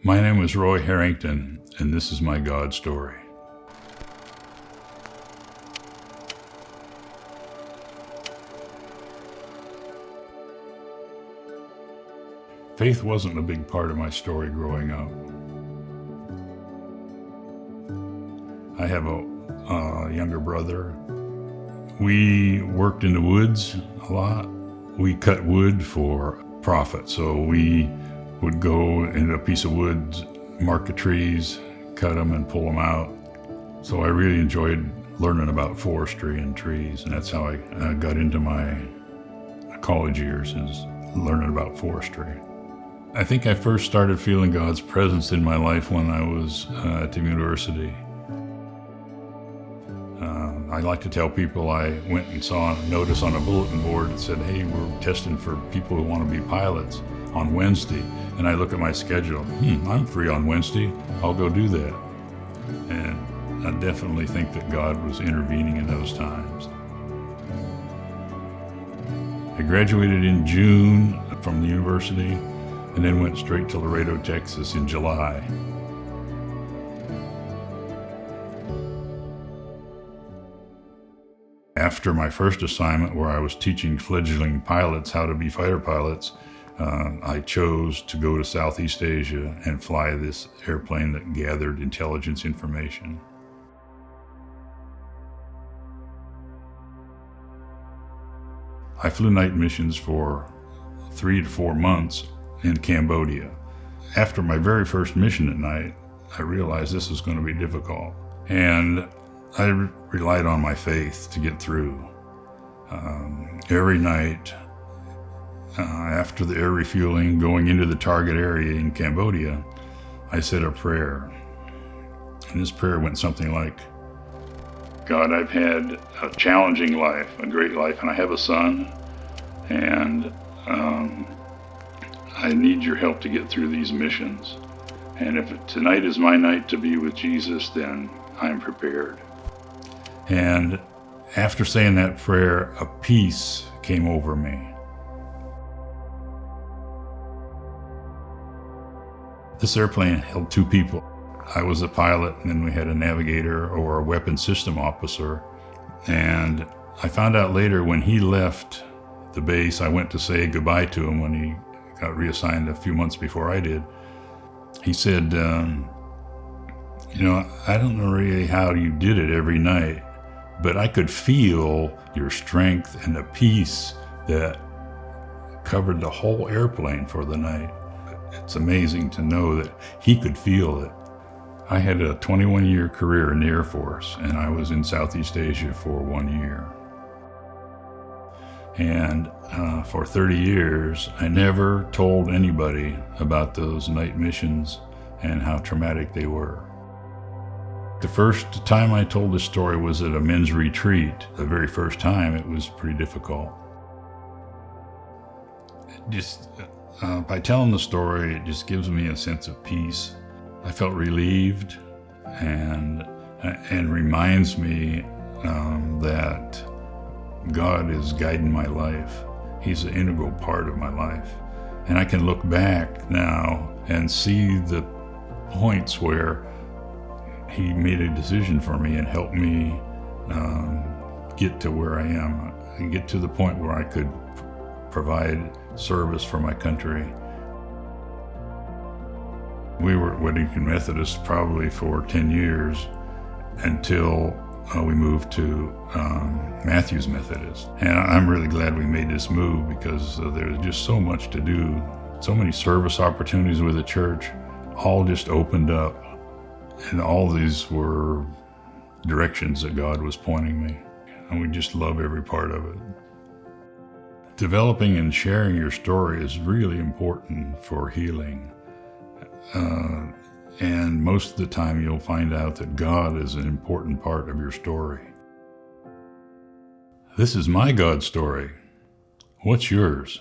My name is Roy Harrington, and this is my God story. Faith wasn't a big part of my story growing up. I have a younger brother. We worked in the woods a lot. We cut wood for profit, so we would go into a piece of wood, mark the trees, cut them and pull them out. So I really enjoyed learning about forestry and trees, and that's how I got into my college years, is learning about forestry. I think I first started feeling God's presence in my life when I was at the university. I like to tell people I went and saw a notice on a bulletin board that said, hey, we're testing for people who want to be pilots on Wednesday. And I look at my schedule, I'm free on Wednesday, I'll go do that. And I definitely think that God was intervening in those times. I graduated in June from the university and then went straight to Laredo, Texas in July. After my first assignment, where I was teaching fledgling pilots how to be fighter pilots, I chose to go to Southeast Asia and fly this airplane that gathered intelligence information. I flew night missions for 3 to 4 months in Cambodia. After my very first mission at night, I realized this was going to be difficult. And I relied on my faith to get through. Every night, after the air refueling, going into the target area in Cambodia, I said a prayer. And this prayer went something like, God, I've had a challenging life, a great life, and I have a son, and I need your help to get through these missions. And if tonight is my night to be with Jesus, then I'm prepared. And after saying that prayer, a peace came over me. This airplane held 2 people. I was a pilot, and then we had a navigator or a weapons system officer. And I found out later when he left the base, I went to say goodbye to him when he got reassigned a few months before I did. He said, I don't know really how you did it every night, but I could feel your strength and the peace that covered the whole airplane for the night. It's amazing to know that he could feel it. I had a 21-year career in the Air Force, and I was in Southeast Asia for 1 year. And for 30 years, I never told anybody about those night missions and how traumatic they were. The first time I told this story was at a men's retreat. The very first time, it was pretty difficult. By telling the story, it just gives me a sense of peace. I felt relieved, and reminds me that God is guiding my life. He's an integral part of my life. And I can look back now and see the points where He made a decision for me and helped me get to where I am, and get to the point where I could provide service for my country. We were at Weddington Methodist probably for 10 years until we moved to Matthews Methodist. And I'm really glad we made this move, because there's just so much to do. So many service opportunities with the church, all just opened up. And all these were directions that God was pointing me. And we just love every part of it. Developing and sharing your story is really important for healing. And most of the time you'll find out that God is an important part of your story. This is my God story. What's yours?